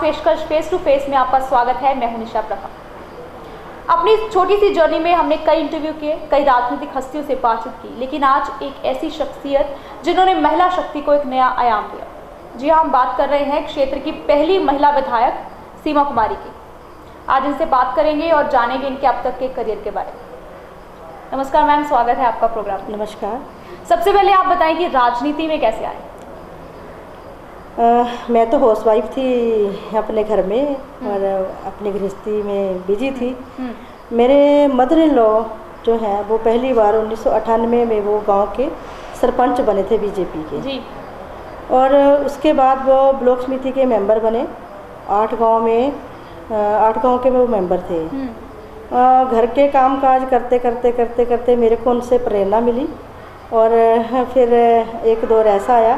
पेशकश face to face में आपका स्वागत है। मैं हूं निशा प्रभा। अपनी छोटी सी जर्नी में हमने कई इंटरव्यू किए, कई राजनीतिक हस्तियों से बातचीत की, लेकिन आज एक ऐसी शख्सियत जिन्होंने महिला शक्ति को एक नया आयाम दिया। जी हाँ, हम बात कर रहे हैं क्षेत्र की पहली महिला विधायक सीमा कुमारी की। आज इनसे बात करेंगे और जानेंगे इनके अब तक के करियर के बारे में। नमस्कार मैम, स्वागत है आपका प्रोग्राम। नमस्कार। सबसे पहले आप बताएं कि राजनीति में कैसे आए? मैं तो हाउसवाइफ थी अपने घर में और अपनी गृहस्थी में बिजी थी। मेरे मदर इन लॉ जो हैं वो पहली बार 1998 में वो गांव के सरपंच बने थे बीजेपी के जी। और उसके बाद वो ब्लॉक समिति के मेंबर बने। 8 गांव के वो मेंबर थे। घर के काम काज करते करते मेरे को उनसे प्रेरणा मिली और फिर एक दौर ऐसा आया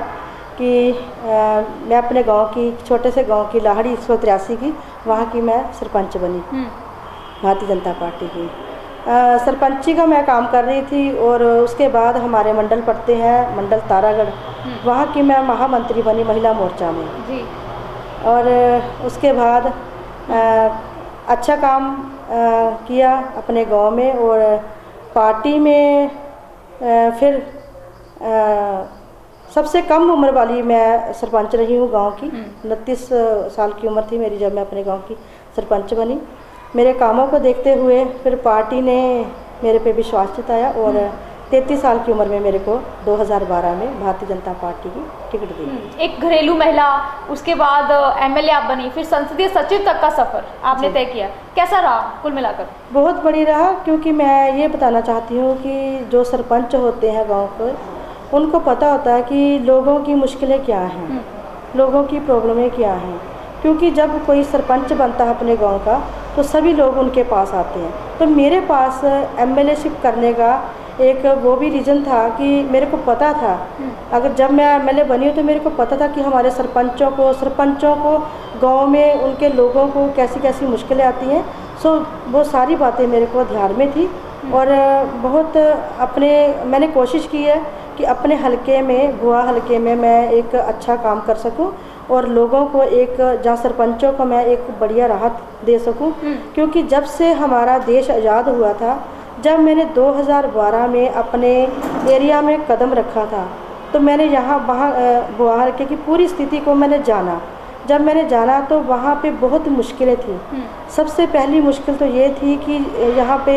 कि मैं अपने गांव की, छोटे से गांव की, लाहड़ी 183 की, वहाँ की मैं सरपंच बनी भारतीय जनता पार्टी की। सरपंची का मैं काम कर रही थी और उसके बाद हमारे मंडल पड़ते हैं, मंडल तारागढ़, वहाँ की मैं महामंत्री बनी महिला मोर्चा में जी। और उसके बाद अच्छा काम किया अपने गांव में और पार्टी में फिर सबसे कम उम्र वाली मैं सरपंच रही हूँ गांव की। 29 साल की उम्र थी मेरी जब मैं अपने गांव की सरपंच बनी। मेरे कामों को देखते हुए फिर पार्टी ने मेरे पे विश्वास जताया और 33 साल की उम्र में मेरे को 2012 में भारतीय जनता पार्टी की टिकट दी। एक घरेलू महिला, उसके बाद एमएलए आप बनी, फिर संसदीय सचिव तक का सफर आपने तय किया। कैसा रहा कुल मिलाकर? बहुत बड़ी रहा, क्योंकि मैं ये बताना चाहती हूँ कि जो सरपंच होते हैं गाँव के, उनको पता होता है कि लोगों की मुश्किलें क्या हैं, लोगों की प्रॉब्लमें क्या हैं। क्योंकि जब कोई सरपंच बनता है अपने गांव का तो सभी लोग उनके पास आते हैं। तो मेरे पास एमएलएशिप करने का एक वो भी रीज़न था कि मेरे को पता था, अगर जब मैं एमएलए बनी हूँ तो मेरे को पता था कि हमारे सरपंचों को गांव में उनके लोगों को कैसी कैसी मुश्किलें आती हैं। सो वो सारी बातें मेरे को ध्यान में थी और बहुत मैंने कोशिश की है कि अपने हलके में, भुआ हलके में मैं एक अच्छा काम कर सकूं और लोगों को जहाँ सरपंचों को मैं एक बढ़िया राहत दे सकूं। क्योंकि जब से हमारा देश आज़ाद हुआ था, जब मैंने 2012 में अपने एरिया में कदम रखा था, तो मैंने वहाँ भुआ हलके की पूरी स्थिति को मैंने जाना। जब मैंने जाना तो वहाँ पे बहुत मुश्किलें थी। सबसे पहली मुश्किल तो ये थी कि यहाँ पे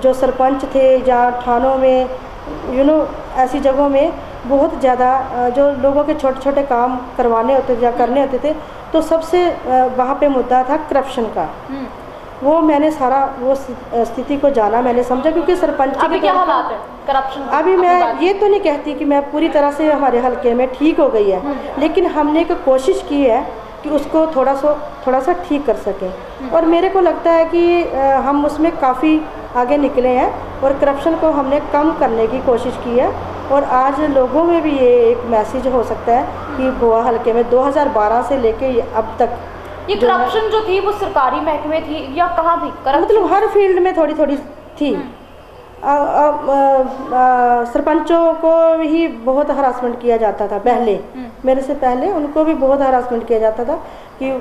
जो सरपंच थे, जहाँ थानों में ऐसी जगहों में बहुत ज़्यादा जो लोगों के छोटे छोटे काम करने होते थे, तो सबसे वहाँ पे मुद्दा था करप्शन का। वो मैंने सारा वो स्थिति को जाना, मैंने समझा। क्योंकि सरपंच अभी क्या हालात है करप्शन? अभी मैं ये तो नहीं कहती कि मैं पूरी तरह से हमारे हलके में ठीक हो गई है, लेकिन हमने एक कोशिश की है कि उसको थोड़ा सा ठीक कर सकें। और मेरे को लगता है कि हम उसमें काफ़ी आगे निकले हैं और करप्शन को हमने कम करने की कोशिश की है। और आज लोगों में भी ये एक मैसेज हो सकता है कि भुआ हलके में 2012 से लेके अब तक ये करप्शन जो थी वो सरकारी महकमे थी या कहाँ थी? मतलब हर फील्ड में थोड़ी थोड़ी थी। सरपंचों को ही बहुत हरासमेंट किया जाता था पहले, मेरे से पहले उनको भी बहुत हरासमेंट किया जाता था कि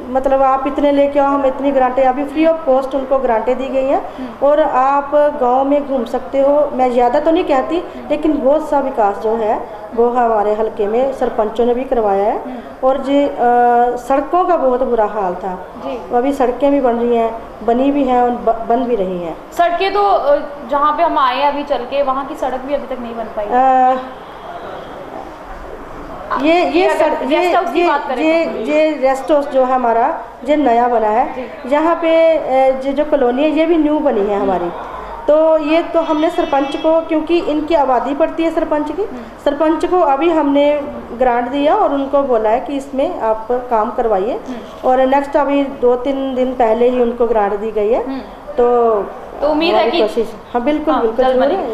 मतलब आप इतने लेके आओ, हम इतनी ग्रांटें, अभी फ्री ऑफ कॉस्ट उनको ग्रांटें दी गई हैं और आप गांव में घूम सकते हो। मैं ज़्यादा तो नहीं कहती, लेकिन बहुत सा विकास जो है वो हमारे हलके में सरपंचों ने भी करवाया है। और सड़कों का बहुत बुरा हाल था, अभी सड़कें भी बन रही हैं, बनी भी हैं और बन भी रही हैं। सड़कें तो जहाँ पे हम आए अभी चल के, वहाँ की सड़क भी अभी तक नहीं बन पाई। ये रेस्ट हाउस जो है हमारा, जो नया बना है, यहाँ पे जो कॉलोनी है ये भी न्यू बनी है हमारी। तो ये तो हमने सरपंच को, क्योंकि इनकी आबादी पड़ती है सरपंच को अभी हमने ग्रांट दिया और उनको बोला है कि इसमें आप काम करवाइए। और नेक्स्ट अभी 2-3 दिन पहले ही उनको ग्रांट दी गई है। तो उम्मीद है कि कोशिश, हाँ बिल्कुल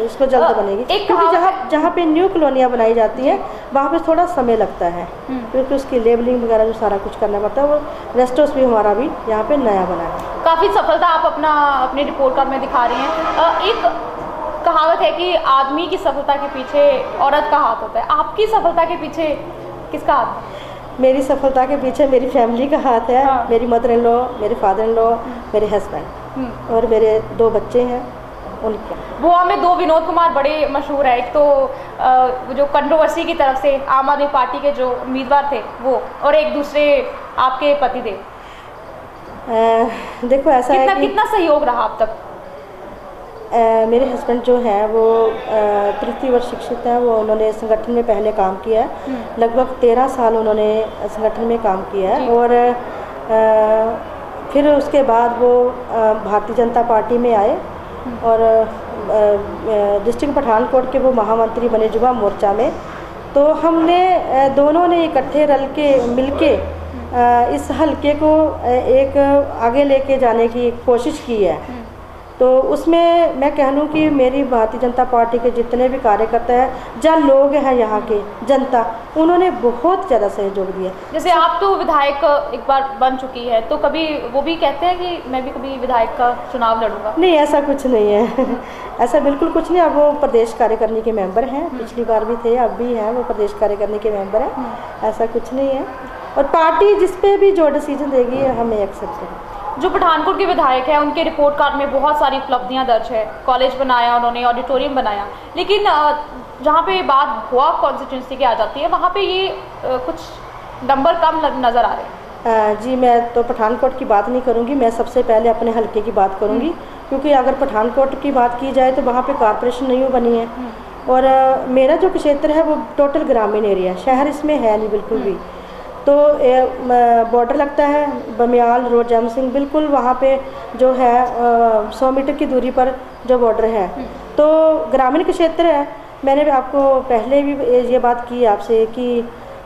इसको जल्द बनेगी। क्योंकि जहाँ पे न्यू कॉलोनियाँ बनाई जाती हैं वहाँ पे थोड़ा समय लगता है, क्योंकि उसकी लेबलिंग वगैरह जो सारा कुछ करना पड़ता है। वो रेस्ट हाउस भी हमारा भी यहाँ पे नया बना है। काफ़ी सफलता आप अपने रिपोर्ट कार्ड में दिखा रही हैं। एक कहावत है कि आदमी की सफलता के पीछे औरत का हाथ होता है। आपकी सफलता के पीछे किसका हाथ? मेरी सफलता के पीछे मेरी फैमिली का हाथ है। हाँ। मेरी मदर इन लॉ, मेरे फादर इन लॉ, मेरे हस्बैंड और मेरे 2 बच्चे हैं उनके। गोवा में 2 विनोद कुमार बड़े मशहूर है। एक तो जो कंट्रोवर्सी की तरफ से आम आदमी पार्टी के जो उम्मीदवार थे वो, और एक दूसरे आपके पति थे। देखो ऐसा है कि कितना सहयोग रहा अब तक? मेरे हस्बैंड जो हैं वो तृतीय वर्ष शिक्षित हैं। वो उन्होंने संगठन में पहले काम किया है, लगभग 13 साल उन्होंने संगठन में काम किया है। और फिर उसके बाद वो भारतीय जनता पार्टी में आए और डिस्ट्रिक्ट पठानकोट के वो महामंत्री बने युवा मोर्चा में। तो हमने दोनों ने इकट्ठे रल के मिलके इस हलके को एक आगे लेके जाने की कोशिश की है। तो उसमें मैं कह लूँ कि मेरी भारतीय जनता पार्टी के जितने भी कार्यकर्ता हैं, जहाँ लोग हैं यहाँ के जनता, उन्होंने बहुत ज़्यादा सहयोग दिया। जैसे आप तो विधायक एक बार बन चुकी है, तो कभी वो भी कहते हैं कि मैं भी कभी विधायक का चुनाव लड़ूंगा? नहीं, ऐसा कुछ नहीं है। ऐसा बिल्कुल कुछ नहीं। अब वो प्रदेश कार्यकारिणी के मेंबर हैं, पिछली बार भी थे, अब भी हैं, वो प्रदेश कार्यकारिणी के मेंबर हैं। ऐसा कुछ नहीं है। और पार्टी जिस पे भी जो डिसीजन देगी हमें एक्सेप्ट करें। जो पठानकोट के विधायक हैं उनके रिपोर्ट कार्ड में बहुत सारी उपलब्धियां दर्ज है। कॉलेज बनाया उन्होंने, ऑडिटोरियम बनाया, लेकिन जहाँ पे बात हुआ कॉन्स्टिट्यूंसी की आ जाती है, वहाँ पे ये कुछ नंबर कम नज़र आ रहे हैं। जी, मैं तो पठानकोट की बात नहीं करूँगी, मैं सबसे पहले अपने हलके की बात करूँगी। क्योंकि अगर पठानकोट की बात की जाए तो वहाँ पे कॉरपोरेशन नहीं बनी है। और मेरा जो क्षेत्र है वो टोटल ग्रामीण एरिया, शहर इसमें है नहीं बिल्कुल भी। तो बॉर्डर लगता है बमियाल रोड जैम सिंह, बिल्कुल वहाँ पे जो है 100 मीटर की दूरी पर जो बॉर्डर है। तो ग्रामीण क्षेत्र है। मैंने भी आपको पहले भी ये बात की आपसे कि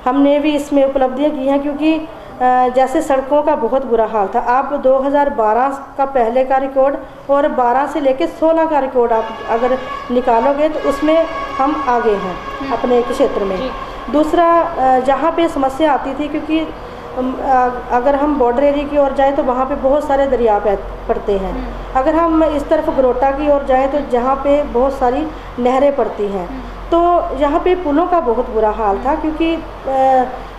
हमने भी इसमें उपलब्धियाँ की हैं। क्योंकि जैसे सड़कों का बहुत बुरा हाल था, आप 2012 का पहले का रिकॉर्ड और 12 से लेकर 16 का रिकॉर्ड आप अगर निकालोगे तो उसमें हम आगे हैं अपने क्षेत्र में। दूसरा, जहाँ पे समस्या आती थी, क्योंकि अगर हम बॉर्डर एरिया की ओर जाएँ तो वहाँ पे बहुत सारे दरिया पड़ते हैं। अगर हम इस तरफ गरोटा की ओर जाएँ तो जहाँ पे बहुत सारी नहरें पड़ती हैं। तो यहाँ पे पुलों का बहुत बुरा हाल था। क्योंकि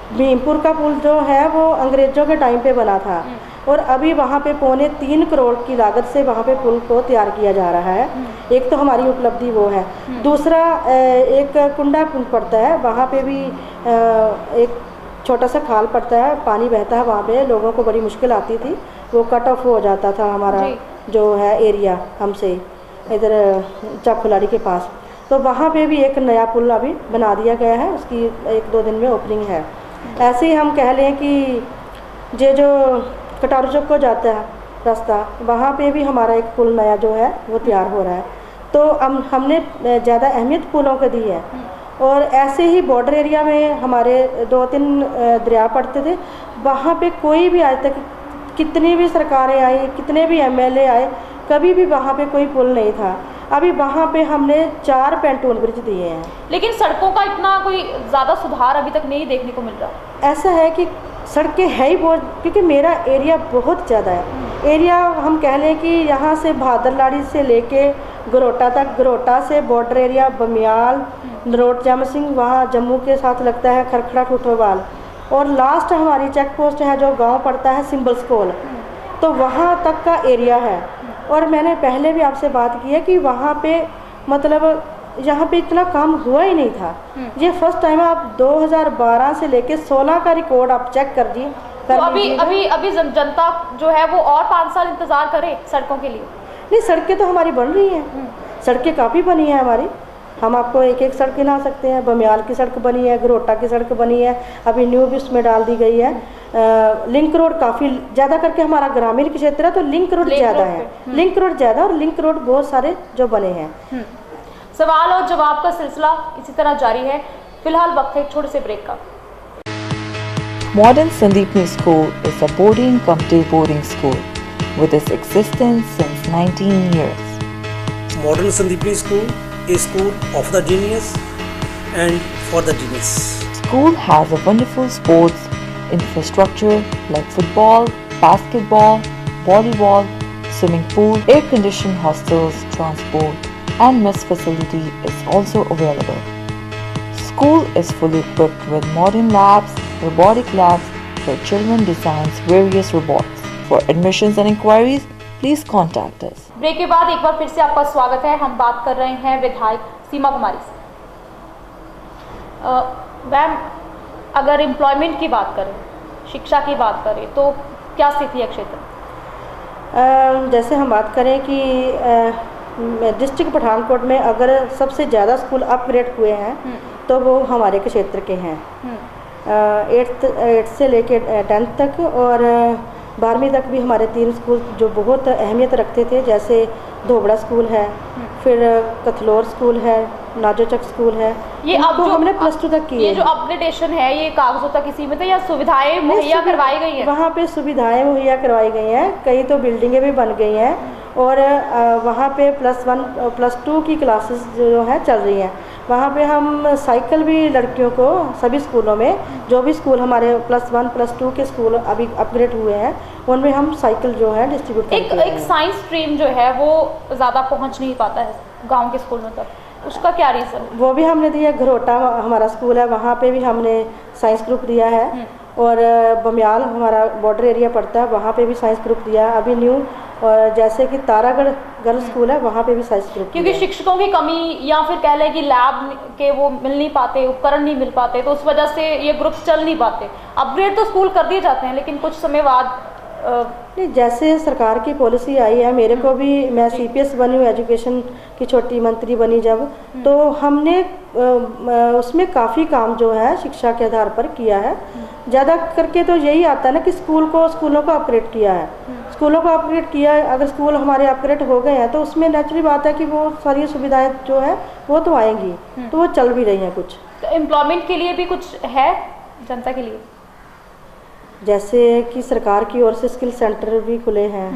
भीमपुर का पुल जो है वो अंग्रेज़ों के टाइम पे बना था, और अभी वहाँ पे 3.25 करोड़ की लागत से वहाँ पे पुल को तैयार किया जा रहा है। एक तो हमारी उपलब्धि वो है। दूसरा, एक कुंडा पुल पड़ता है, वहाँ पे भी एक छोटा सा खाल पड़ता है, पानी बहता है, वहाँ पे लोगों को बड़ी मुश्किल आती थी। वो कट ऑफ हो जाता था हमारा जो है एरिया हमसे, इधर चाकुलाड़ी के पास। तो वहाँ पे भी एक नया पुल अभी बना दिया गया है, उसकी 1-2 दिन में ओपनिंग है। ऐसे ही हम कह लें कि ये जो कटारू चौक को जाता है रास्ता, वहाँ पे भी हमारा एक पुल नया जो है वो तैयार हो रहा है। तो हमने ज़्यादा अहमियत पुलों को दी है। और ऐसे ही बॉर्डर एरिया में हमारे 2-3 दरिया पड़ते थे, वहाँ पे कोई भी आज तक, कितनी भी सरकारें आई, कितने भी MLA आए, कभी भी वहाँ पे कोई पुल नहीं था। अभी वहाँ पे हमने 4 पेंटून ब्रिज दिए हैं। लेकिन सड़कों का इतना कोई ज़्यादा सुधार अभी तक नहीं देखने को मिल रहा। ऐसा है कि सड़कें है ही बहुत, क्योंकि मेरा एरिया बहुत ज़्यादा है। एरिया हम कह लें कि यहाँ से भादरलाड़ी से लेके गरोटा तक, गरोटा से border area Bamiyal, road Jaim Singh, वहाँ जम्मू के साथ लगता है खरखड़ा ठुठोवाल, और लास्ट हमारी चेक पोस्ट है जो गांव पड़ता है सिम्बल्स कोल। तो वहाँ तक का एरिया है। और मैंने पहले भी आपसे बात की है कि वहाँ पे मतलब यहाँ पे इतना काम हुआ ही नहीं था। ये फर्स्ट टाइम है। आप 2012 से लेके 16 का रिकॉर्ड आप चेक कर दिए। तो अभी जनता जो है वो और 5 साल इंतजार करे सड़कों के लिए? नहीं, सड़कें तो हमारी बन रही हैं। सड़कें काफ़ी बनी हैं हमारी। हम आपको एक सड़क गिना सकते हैं। बमियाल की सड़क बनी है, गरोटा की सड़क बनी है, अभी न्यू भी उसमें डाल दी गई है। लिंक रोड काफ़ी ज़्यादा करके हमारा ग्रामीण क्षेत्र है, तो लिंक रोड ज़्यादा है। लिंक रोड ज़्यादा और लिंक रोड बहुत सारे जो बने हैं। सवाल और जवाब का सिलसिला इसी तरह जारी है। फिलहाल वक्त है एक छोटे से ब्रेक का। Modern Sandeepni School is a boarding-cum-day boarding school with its existence since 19 years. Modern Sandeepni School is school of the genius and for the genius. School has a wonderful sports infrastructure like football, basketball, volleyball, swimming pool, air-conditioned hostels, transport, and mess facility is also available. School is fully equipped with modern labs, robotic labs where children designs various robots. For admissions and inquiries, please contact us. Break के बाद एक बार फिर से आपका स्वागत है। हम बात कर रहे हैं विधायक सीमा कुमारी से। मैम, अगर एम्प्लॉयमेंट की बात करें, शिक्षा की बात करें, तो क्या स्थिति है क्षेत्र? जैसे हम बात करें कि डिस्ट्रिक्ट पठानकोट में अगर सबसे ज़्यादा स्कूल अपग्रेड हुए हैं तो वो हमारे क्षेत्र के हैं। 8th से लेकर 10th तक और 12वीं तक भी हमारे 3 स्कूल जो बहुत अहमियत रखते थे, जैसे धोबड़ा स्कूल है, फिर कथलोर स्कूल है, नाजोचक स्कूल है। ये अब जो हमने +2 तक की ये जो अपग्रेडेशन है ये कागजों तक ही सीमित है या सुविधाएं मुहैया करवाई गई हैं? वहाँ पे सुविधाएं मुहैया करवाई गई हैं, कई तो बिल्डिंगें भी बन गई हैं और वहाँ पे +1 +2 की क्लासेस जो हैं चल रही हैं। वहाँ पे हम साइकिल भी लड़कियों को सभी स्कूलों में, जो भी स्कूल हमारे +1 +2 के स्कूल अभी अपग्रेड हुए हैं उनमें हम साइकिल जो है डिस्ट्रीब्यूट करते हैं। एक साइंस स्ट्रीम जो है वो ज़्यादा पहुँच नहीं पाता है गाँव के स्कूल में तक, उसका क्या रीज़न? वो भी हमने दिया। घरोटा हमारा स्कूल है, वहाँ पे भी हमने साइंस ग्रुप दिया है और बमियाल हमारा बॉर्डर एरिया पड़ता है, वहाँ पे भी साइंस ग्रुप दिया है अभी न्यू। और जैसे कि तारागढ़ गर्ल्स स्कूल है, वहाँ पे भी साइंस ग्रुप। क्योंकि शिक्षकों की कमी या फिर कह लें कि लैब के वो मिल नहीं पाते, उपकरण नहीं मिल पाते, तो उस वजह से ये ग्रुप चल नहीं पाते। अपग्रेड तो स्कूल कर दिए जाते हैं लेकिन कुछ समय बाद नहीं, जैसे सरकार की पॉलिसी आई है, मेरे को भी, मैं CPS बनी हूँ, एजुकेशन की छोटी मंत्री बनी जब, तो हमने उसमें काफ़ी काम जो है शिक्षा के आधार पर किया है। ज़्यादा करके तो यही आता है ना कि स्कूलों को अपग्रेड किया है, स्कूलों को अपग्रेड किया है। अगर स्कूल हमारे अपग्रेड हो गए हैं तो उसमें नेचुरली बात है कि वो सारी सुविधाएं जो है वो तो आएंगी, तो वो चल भी रही हैं। कुछ एम्प्लॉयमेंट के लिए भी कुछ है जनता के लिए, जैसे कि सरकार की ओर से स्किल सेंटर भी खुले हैं।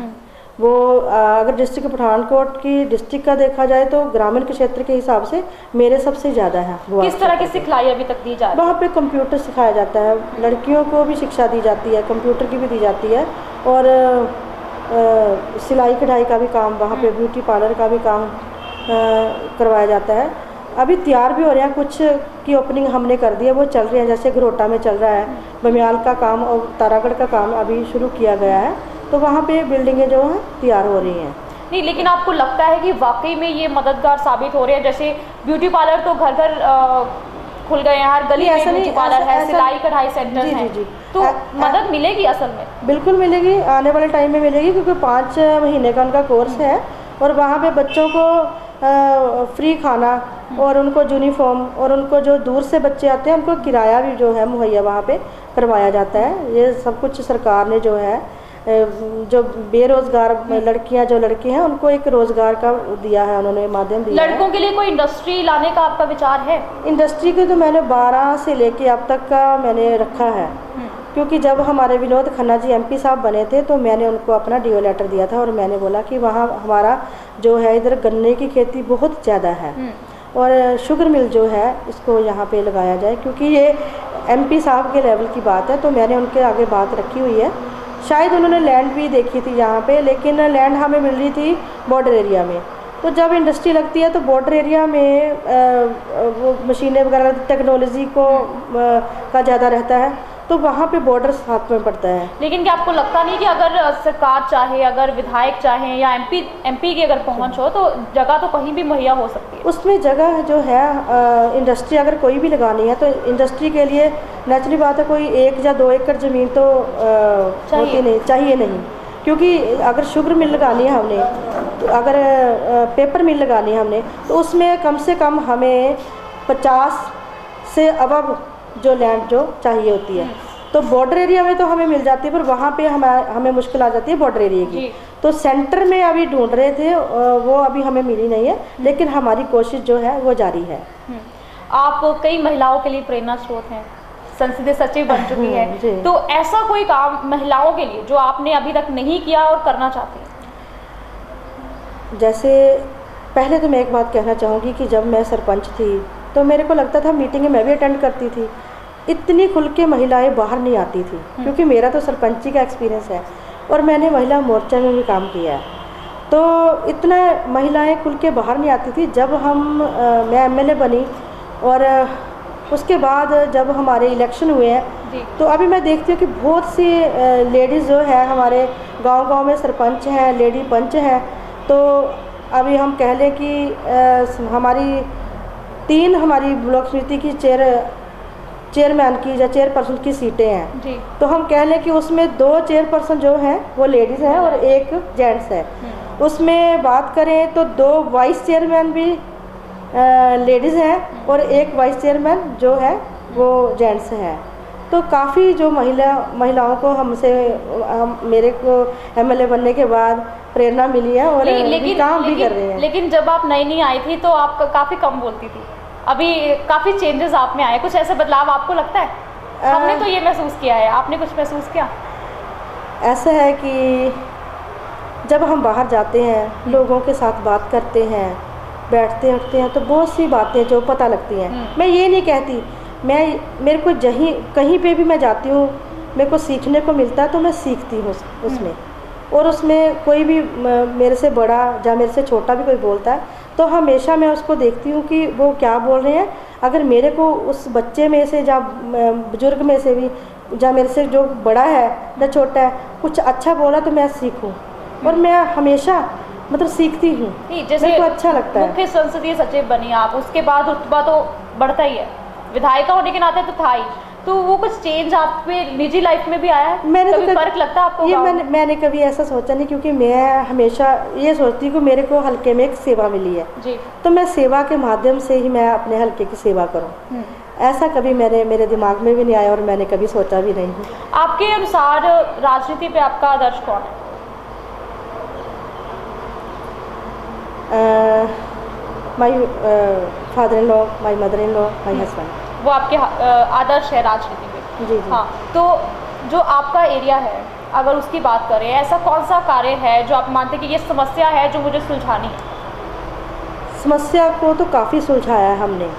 वो अगर डिस्ट्रिक्ट पठानकोट की डिस्ट्रिक्ट का देखा जाए तो ग्रामीण के क्षेत्र के हिसाब से मेरे सबसे ज़्यादा है। किस तरह की सिखलाई अभी तक दी जा रही है? वहाँ पे कंप्यूटर सिखाया जाता है, लड़कियों को भी शिक्षा दी जाती है, कंप्यूटर की भी दी जाती है और सिलाई कढ़ाई का भी काम, वहाँ पे ब्यूटी पार्लर का भी काम करवाया जाता है। अभी तैयार भी हो रहे हैं, कुछ की ओपनिंग हमने कर दी है, वो चल रही है। जैसे घरोटा में चल रहा है, बमियाल का काम और तारागढ़ का काम अभी शुरू किया गया है, तो वहाँ पे बिल्डिंगें जो हैं तैयार हो रही हैं। नहीं, लेकिन आपको लगता है कि वाकई में ये मददगार साबित हो रहे हैं? जैसे ब्यूटी पार्लर तो घर घर खुल गए हैं, हर गली में ब्यूटी पार्लर है, सिलाई कढ़ाई सेंटर है, तो मदद मिलेगी असल में? बिल्कुल मिलेगी, आने वाले टाइम में मिलेगी, क्योंकि 5 महीने का उनका कोर्स है और वहाँ पे बच्चों को फ्री खाना और उनको यूनिफॉर्म, और उनको जो दूर से बच्चे आते हैं उनको किराया भी जो है मुहैया वहाँ पे करवाया जाता है। ये सब कुछ सरकार ने जो है, जो बेरोजगार लड़कियां जो लड़के हैं उनको एक रोजगार का दिया है, उन्होंने माध्यम दिया है। लड़कों के लिए कोई इंडस्ट्री लाने का आपका विचार है? इंडस्ट्री के तो मैंने 12 से लेके अब तक का मैंने रखा है, क्योंकि जब हमारे विनोद खन्ना जी MP साहब बने थे तो मैंने उनको अपना DO लेटर दिया था और मैंने बोला कि वहाँ हमारा जो है इधर गन्ने की खेती बहुत ज़्यादा है और शुगर मिल जो है इसको यहाँ पे लगाया जाए, क्योंकि ये MP साहब के लेवल की बात है। तो मैंने उनके आगे बात रखी हुई है। शायद उन्होंने लैंड भी देखी थी यहाँ पे, लेकिन लैंड हमें मिल रही थी बॉर्डर एरिया में। तो जब इंडस्ट्री लगती है तो बॉर्डर एरिया में वो मशीनें वगैरह टेक्नोलॉजी को का ज़्यादा रहता है, तो वहाँ पे बॉर्डर साथ में पड़ता है। लेकिन क्या आपको लगता नहीं कि अगर सरकार चाहे, अगर विधायक चाहे या MP की अगर पहुँच हो तो जगह तो कहीं भी मुहैया हो सकती है? उसमें जगह जो है इंडस्ट्री अगर कोई भी लगानी है तो इंडस्ट्री के लिए नेचुरली बात है, कोई 1 या 2 एकड़ ज़मीन तो होती नहीं चाहिए नहीं, क्योंकि अगर शुगर मिल लगानी है हमने, तो अगर पेपर मिल लगानी है हमने, तो उसमें कम से कम हमें 50 से अबव जो लैंड जो चाहिए होती है। तो बॉर्डर एरिया में तो हमें मिल जाती है, पर वहाँ पे हमें मुश्किल आ जाती है बॉर्डर एरिया की। तो सेंटर में अभी ढूंढ रहे थे, वो अभी हमें मिली नहीं है, लेकिन हमारी कोशिश जो है वो जारी है। आप कई महिलाओं के लिए प्रेरणा स्रोत हैं, संसदीय सचिव बन चुकी है, तो ऐसा कोई काम महिलाओं के लिए जो आपने अभी तक नहीं किया और करना चाहते हैं? जैसे पहले तो मैं एक बात कहना चाहूँगी कि जब मैं सरपंच थी तो मेरे को लगता था, मीटिंग मैं भी अटेंड करती थी, इतनी खुल के महिलाएं बाहर नहीं आती थी, क्योंकि मेरा तो सरपंची का एक्सपीरियंस है और मैंने महिला मोर्चा में भी काम किया है। तो इतना महिलाएं खुल के बाहर नहीं आती थी। जब मैं MLA बनी और उसके बाद जब हमारे इलेक्शन हुए हैं जी। तो अभी मैं देखती हूँ कि बहुत सी लेडीज़ जो है हमारे गांव-गांव में सरपंच हैं, लेडी पंच हैं। तो अभी हम कह लें कि हमारी 3 हमारी ब्लॉक समिति की चेयरमैन की या चेयरपर्सन की सीटें हैं जी। तो हम कह लें कि उसमें 2 चेयरपर्सन जो हैं वो लेडीज़ हैं और 1 जेंट्स है। उसमें बात करें तो 2 वाइस चेयरमैन भी लेडीज़ हैं और 1 वाइस चेयरमैन जो है वो जेंट्स है। तो काफ़ी जो महिलाओं को मेरे को एमएलए बनने के बाद प्रेरणा मिली है और काम भी कर रहे हैं। लेकिन जब आप नई आई थी तो आप काफ़ी कम बोलती थी, अभी काफ़ी चेंजेस आप में आए, कुछ ऐसा बदलाव आपको लगता है? हमने तो ये महसूस किया है, आपने कुछ महसूस किया? ऐसा है कि जब हम बाहर जाते हैं, लोगों के साथ बात करते हैं, बैठते उठते हैं तो बहुत सी बातें जो पता लगती हैं। मैं ये नहीं कहती, मेरे को कहीं पे भी मैं जाती हूँ, मेरे को सीखने को मिलता है तो मैं सीखती हूँ उसमें। और उसमें कोई भी मेरे से बड़ा या मेरे से छोटा भी कोई बोलता है तो हमेशा मैं उसको देखती हूँ कि वो क्या बोल रहे हैं। अगर मेरे को उस बच्चे में से या बुजुर्ग में से भी या मेरे से जो बड़ा है या छोटा है कुछ अच्छा बोला तो मैं सीखूँ, और मैं हमेशा मतलब सीखती हूँ, मेरे को अच्छा लगता है। मुख्य संसदीय सचिव बनी आप, उसके बाद रुतबा तो बढ़ता ही है, विधायिका होने के नाते तो था ही, तो वो कुछ चेंज आप पे निजी लाइफ में भी आया है? मैंने कभी तो फर्क लगता है आपको? ये मैंने कभी ऐसा सोचा नहीं, क्योंकि मैं हमेशा ये सोचती हूँ कि मेरे को हल्के में एक सेवा मिली है जी। तो मैं सेवा के माध्यम से ही मैं अपने हल्के की सेवा करूँ। ऐसा कभी मेरे दिमाग में भी नहीं आया और मैंने कभी सोचा भी नहीं। आपके अनुसार राजनीति पे आपका आदर्श कौन है? My father in law, my mother in law, my husband, वो आपके आदर्श है राजनीति में? जी जी। हाँ, तो जो आपका एरिया है अगर उसकी बात करें, ऐसा कौन सा कार्य है जो आप मानते हैं कि ये समस्या है जो मुझे सुलझानी है? समस्या को तो काफ़ी सुलझाया है हमने,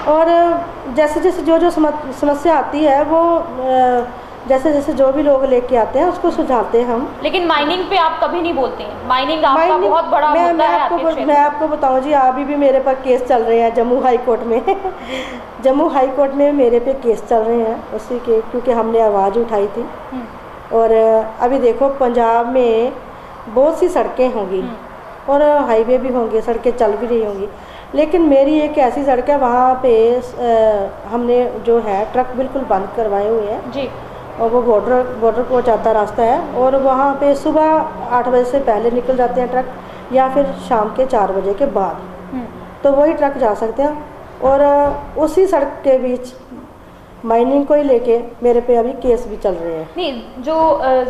और जैसे जैसे जो समस्या आती है वो जैसे जैसे जो भी लोग लेके आते हैं उसको सुलझाते हैं हम। लेकिन माइनिंग पे आप कभी नहीं बोलते हैं, माइनिंग आपका बहुत बड़ा मुद्दा है आपके क्षेत्र में। मैं आपको बताऊं जी, अभी भी मेरे पर केस चल रहे हैं जम्मू हाई कोर्ट में जम्मू हाई कोर्ट में मेरे पे केस चल रहे हैं उसी के, क्योंकि हमने आवाज़ उठाई थी। और अभी देखो पंजाब में बहुत सी सड़कें होंगी और हाईवे भी होंगे, सड़कें चल भी रही होंगी, लेकिन मेरी एक ऐसी सड़क है वहाँ पे हमने जो है ट्रक बिल्कुल बंद करवाए हुए हैं जी। और वो बॉर्डर को जाता रास्ता है, और वहाँ पे सुबह 8 बजे से पहले निकल जाते हैं ट्रक या फिर शाम के 4 बजे के बाद, तो वही ट्रक जा सकते हैं। और उसी सड़क के बीच माइनिंग को ही लेके मेरे पे अभी केस भी चल रहे हैं। नहीं, जो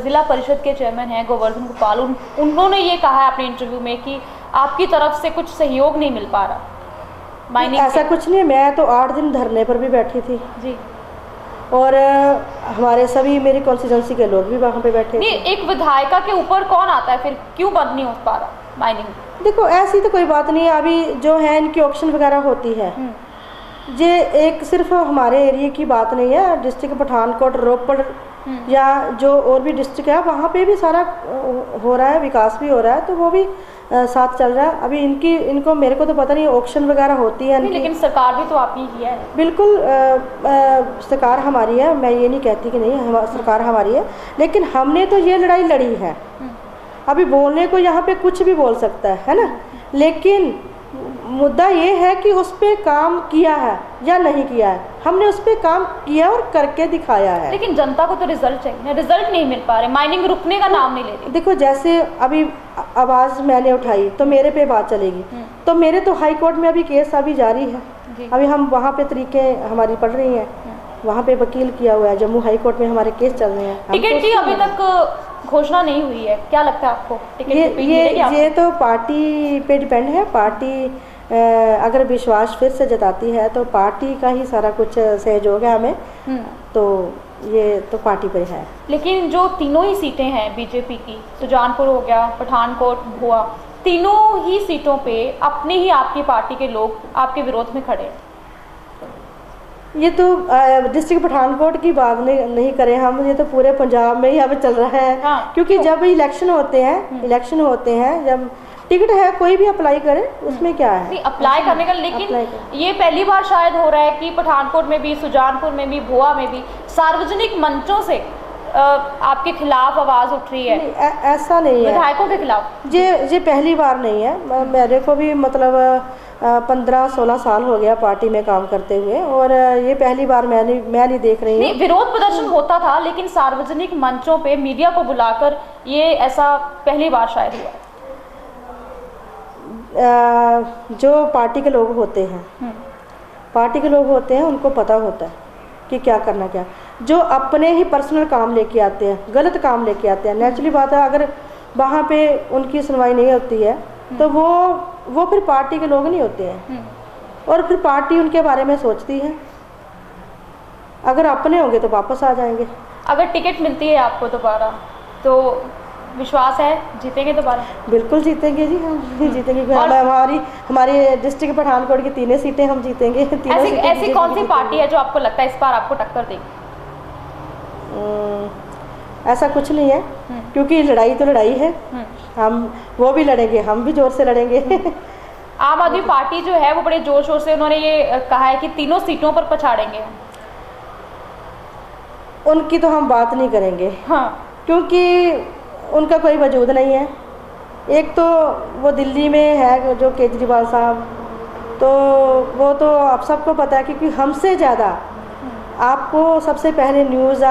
जिला परिषद के चेयरमैन हैं गोवर्धन गोपाल, उन्होंने ये कहा है अपने इंटरव्यू में कि आपकी तरफ से कुछ सहयोग नहीं मिल पा रहा माइनिंग। ऐसा कुछ नहीं है, मैं तो 8 दिन धरने पर भी बैठी थी जी, और हमारे सभी मेरी कॉन्स्टिट्यूंसी के लोग भी वहाँ पे बैठे नहीं, थे। एक विधायिका के ऊपर कौन आता है फिर, क्यों बंद नहीं हो पा रहा माइनिंग? देखो ऐसी तो कोई बात नहीं है, अभी जो है इनकी ऑक्शन वगैरह होती है, ये एक सिर्फ हमारे एरिया की बात नहीं है, डिस्ट्रिक्ट पठानकोट, रोपड़ या जो और भी डिस्ट्रिक्ट है वहाँ पे भी सारा हो रहा है, विकास भी हो रहा है, तो वो भी साथ चल रहा है। अभी इनको मेरे को तो पता नहीं ऑक्शन वगैरह होती है, लेकिन सरकार भी तो आपने की है। बिल्कुल सरकार हमारी है, मैं ये नहीं कहती कि नहीं, सरकार हमारी है, लेकिन हमने तो ये लड़ाई लड़ी है। अभी बोलने को यहाँ पे कुछ भी बोल सकता है ना, लेकिन मुद्दा ये है कि उस पर काम किया है या नहीं किया है। हमने उस पर काम किया और करके दिखाया है। लेकिन जनता को तो रिजल्ट चाहिए, रिजल्ट नहीं मिल पा रहे, माइनिंग रुकने का नाम नहीं ले रही। देखो जैसे अभी आवाज़ मैंने उठाई तो मेरे पे बात चलेगी, तो मेरे तो हाई कोर्ट में अभी केस अभी जारी है, अभी हम वहाँ पे तरीके हमारी पढ़ रही हैं, वहाँ पे वकील किया हुआ है, जम्मू हाई कोर्ट में हमारे केस चल रहे हैं। टिकट की अभी तक घोषणा नहीं हुई है, क्या लगता है आपको टिकट ये तो पार्टी पे डिपेंड है। पार्टी अगर विश्वास फिर से जताती है तो पार्टी का ही सारा कुछ सहयोग है हमें, तो ये तो पार्टी पर है। लेकिन जो तीनों ही सीटें हैं बीजेपी की, सुजानपुर हो गया, पठानकोट, भुआ, तीनों ही सीटों पे अपने ही आपकी पार्टी के लोग आपके विरोध में खड़े हैं। ये तो डिस्ट्रिक्ट पठानकोट की बात नहीं करें हम, ये तो पूरे पंजाब में ही अब चल रहा है। क्योंकि जब इलेक्शन होते हैं जब टिकट है, कोई भी अप्लाई करे, उसमें क्या है। नहीं अप्लाई करने का, लेकिन ये पहली बार शायद हो रहा है कि पठानकोट में भी, सुजानपुर में भी, भुआ में भी सार्वजनिक मंचों से आपके खिलाफ आवाज़ उठ रही है। ऐसा नहीं है, विधायकों के खिलाफ। ये पहली बार नहीं है। मेरे को भी मतलब 15-16 साल हो गया पार्टी में काम करते हुए, और ये पहली बार मैं नहीं देख रही हूँ। नहीं, विरोध प्रदर्शन होता था, लेकिन सार्वजनिक मंचों पे मीडिया को बुलाकर ये ऐसा पहली बार शायद हुआ। जो पार्टी के लोग होते हैं, पार्टी के लोग होते हैं, उनको पता होता है कि क्या करना क्या। जो अपने ही पर्सनल काम लेके आते हैं, गलत काम लेके आते हैं, नेचुरली बात है, अगर वहाँ पे उनकी सुनवाई नहीं होती है तो वो फिर पार्टी के लोग नहीं होते हैं, और फिर पार्टी उनके बारे में सोचती है। अगर अपने होंगे तो वापस आ जाएंगे। अगर टिकट मिलती है आपको दोबारा तो विश्वास है जीतेंगे दोबारा? बिल्कुल जीतेंगे जी, हम जीतेंगे। हमारी डिस्ट्रिक्ट पठानकोट की 3 सीटें हम जीतेंगे। ऐसी कौन सी पार्टी है जो आपको लगता है इस बार आपको टक्कर देगी? ऐसा कुछ नहीं है, क्योंकि लड़ाई तो लड़ाई है। हम वो भी लड़ेंगे, हम भी जोर से लड़ेंगे। आम आदमी पार्टी जो है वो बड़े जोर शोर से उन्होंने ये कहा है कि 3 सीटों पर पछाड़ेंगे। उनकी तो हम बात नहीं करेंगे, हाँ, क्योंकि उनका कोई वजूद नहीं है। एक तो वो दिल्ली में है जो केजरीवाल साहब, तो वो तो आप सबको पता है, क्योंकि हमसे ज़्यादा आपको सबसे पहले न्यूज़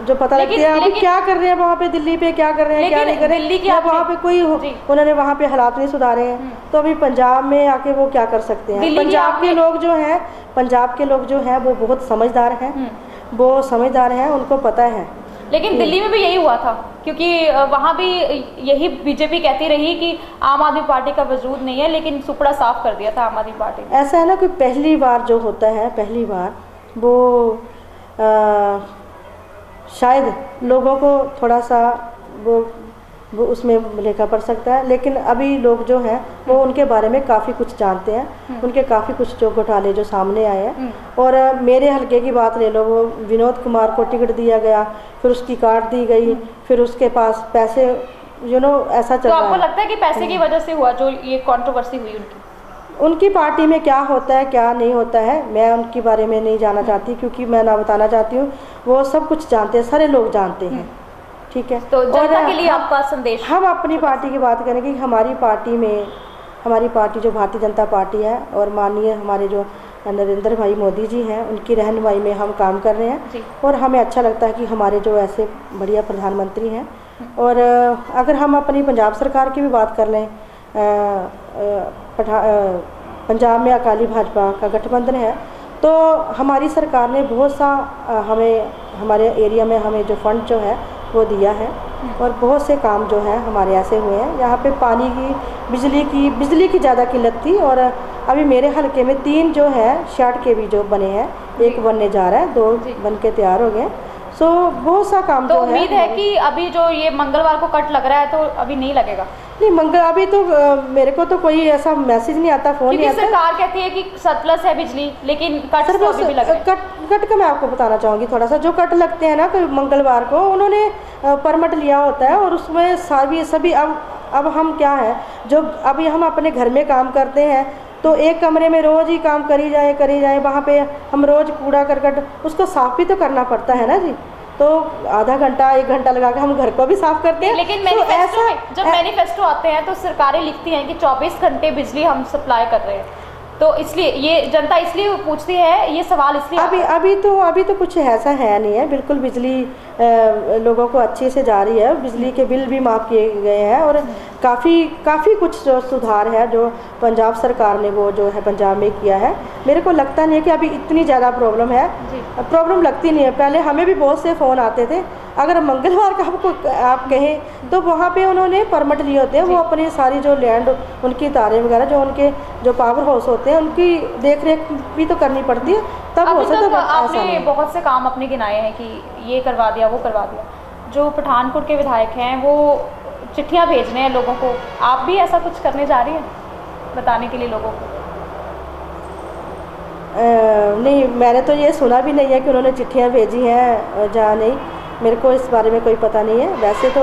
जो पता लगती है अभी क्या कर रहे हैं वहाँ पे, दिल्ली पे क्या कर रहे हैं, क्या नहीं कर रहे हैं, वहाँ पे कोई उन्होंने वहाँ पे हालात नहीं सुधारे हैं। तो अभी पंजाब में आके वो क्या कर सकते हैं। पंजाब के लोग जो हैं वो बहुत समझदार हैं, उनको पता है। लेकिन दिल्ली में भी यही हुआ था, क्योंकि वहाँ भी यही बीजेपी कहती रही कि आम आदमी पार्टी का वजूद नहीं है, लेकिन सुपड़ा साफ कर दिया था आम आदमी पार्टी ने। ऐसा है ना कि पहली बार जो होता है, पहली बार वो शायद लोगों को थोड़ा सा वो उसमें लेखा पड़ सकता है, लेकिन अभी लोग जो हैं वो उनके बारे में काफ़ी कुछ जानते हैं, उनके काफ़ी कुछ जो घोटाले जो सामने आए हैं। और मेरे हलके की बात ले लो, वो विनोद कुमार को टिकट दिया गया, फिर उसकी काट दी गई, फिर उसके पास पैसे ऐसा चल रहा है। तो आपको लगता है कि पैसे की वजह से हुआ जो ये कंट्रोवर्सी हुई उनकी पार्टी में क्या होता है क्या नहीं होता है, मैं उनके बारे में नहीं जाना चाहती, क्योंकि मैं ना बताना चाहती हूँ। वो सब कुछ जानते हैं, सारे लोग जानते हैं, ठीक है। तो जनता के लिए आपका संदेश? हम अपनी पार्टी की बात करेंगे कि हमारी पार्टी जो भारतीय जनता पार्टी है, और माननीय हमारे जो नरेंद्र भाई मोदी जी हैं, उनकी रहनुमाई में हम काम कर रहे हैं। और हमें अच्छा लगता है कि हमारे जो ऐसे बढ़िया प्रधानमंत्री हैं। और अगर हम अपनी पंजाब सरकार की भी बात कर लें, पंजाब में अकाली भाजपा का गठबंधन है, तो हमारी सरकार ने बहुत सा हमारे एरिया में हमें जो फंड जो है वो दिया है, और बहुत से काम जो है हमारे ऐसे हुए हैं। यहाँ पे पानी की, बिजली की ज़्यादा किल्लत थी, और अभी मेरे हलके में 3 जो है शर्ट के भी जो बने हैं, 1 बनने जा रहा है, 2 बन के तैयार हो गए। सो बहुत सा काम तो उम्मीद है कि अभी जो ये मंगलवार को कट लग रहा है तो अभी नहीं लगेगा? नहीं, अभी तो मेरे को तो कोई ऐसा मैसेज नहीं आता, फोन नहीं आता। सरकार कहती है कि सरप्लस है बिजली, लेकिन कट तो अभी भी लग रहा है। कट का मैं आपको बताना चाहूँगी थोड़ा सा। जो कट लगते हैं ना मंगलवार को, उन्होंने परमिट लिया होता है, और उसमें सभी अब हम क्या है, जो अभी हम अपने घर में काम करते हैं तो एक कमरे में रोज़ ही काम करी जाए, वहाँ पे हम रोज़ कूड़ा करकट उसको साफ भी तो करना पड़ता है ना जी। तो आधा घंटा 1 घंटा लगा के हम घर को भी साफ करते हैं। लेकिन मैनिफेस्टो में जब मैनिफेस्टो आते हैं तो सरकारें लिखती हैं कि 24 घंटे बिजली हम सप्लाई कर रहे हैं, तो इसलिए ये जनता इसलिए पूछती है, ये सवाल इसलिए अभी तो कुछ ऐसा है नहीं है। बिल्कुल बिजली लोगों को अच्छे से जा रही है, बिजली के बिल भी माफ़ किए गए हैं, और काफ़ी कुछ जो सुधार है जो पंजाब सरकार ने वो जो है पंजाब में किया है। मेरे को लगता नहीं है कि अभी इतनी ज़्यादा प्रॉब्लम लगती नहीं है। पहले हमें भी बहुत से फ़ोन आते थे, अगर मंगलवार का आप कहें तो वहाँ पे उन्होंने परमिट लिए होते हैं, वो अपनी सारी जो लैंड, उनकी तारें वगैरह, जो उनके जो पावर हाउस होते हैं, उनकी देख रेख भी तो करनी पड़ती है, तब हो सकता है। आपने बहुत से काम अपने गिनाए हैं कि ये करवा दिया, वो करवा दिया। जो पठानकोट के विधायक हैं वो चिट्ठियाँ भेज रहे हैं लोगों को, आप भी ऐसा कुछ करने जा रही हैं बताने के लिए लोगों को? नहीं, मैंने तो ये सुना भी नहीं है कि उन्होंने चिट्ठियाँ भेजी हैं, जहाँ नहीं। मेरे को इस बारे में कोई पता नहीं है। वैसे तो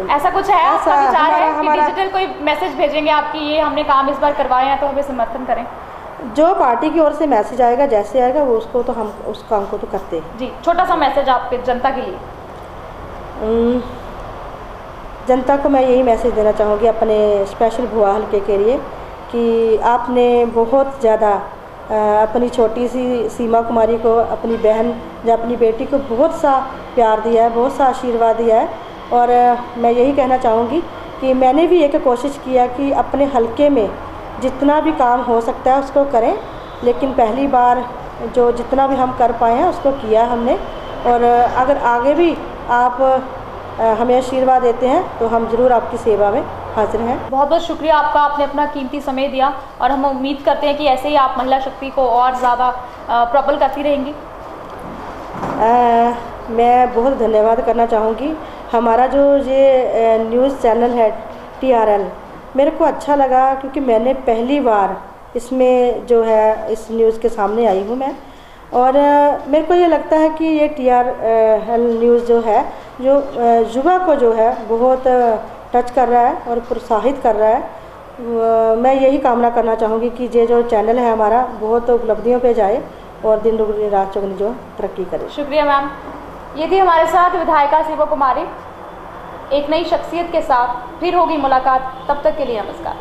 ऐसा कुछ है, आपका ऐसा विचार है कि हमारा डिजिटल कोई मैसेज भेजेंगे आपकी, ये हमने काम इस बार करवाए हैं तो हमें समर्थन करें? जो पार्टी की ओर से मैसेज आएगा, जैसे आएगा वो उसको तो हम उस काम को तो करते हैं। जी, छोटा सा मैसेज आपके जनता के लिए। जनता को मैं यही मैसेज देना चाहूँगी अपने स्पेशल भुआ हल्के के लिए कि आपने बहुत ज़्यादा अपनी छोटी सी सीमा कुमारी को, अपनी बहन या अपनी बेटी को बहुत सा प्यार दिया है, बहुत सा आशीर्वाद दिया है। और मैं यही कहना चाहूँगी कि मैंने भी एक कोशिश किया कि अपने हल्के में जितना भी काम हो सकता है उसको करें, लेकिन पहली बार जो जितना भी हम कर पाए हैं उसको किया हमने। और अगर आगे भी आप हमें आशीर्वाद देते हैं तो हम ज़रूर आपकी सेवा में हाजिर हैं। बहुत बहुत शुक्रिया आपका, आपने अपना कीमती समय दिया और हम उम्मीद करते हैं कि ऐसे ही आप महिला शक्ति को और ज़्यादा प्रबल करती रहेंगी। मैं बहुत धन्यवाद करना चाहूँगी। हमारा जो ये न्यूज़ चैनल है TRL, मेरे को अच्छा लगा क्योंकि मैंने पहली बार इसमें जो है इस न्यूज़ के सामने आई हूँ मैं। और मेरे को ये लगता है कि ये TRL न्यूज़ जो है जो युवा को जो है बहुत टच कर रहा है और प्रोत्साहित कर रहा है। मैं यही कामना करना चाहूँगी कि ये जो चैनल है हमारा बहुत उपलब्धियों पे जाए और दिन दुगनी रात चौगुनी जो तरक्की करे। शुक्रिया मैम। ये थी हमारे साथ विधायिका शिवा कुमारी। एक नई शख्सियत के साथ फिर होगी मुलाकात, तब तक के लिए नमस्कार।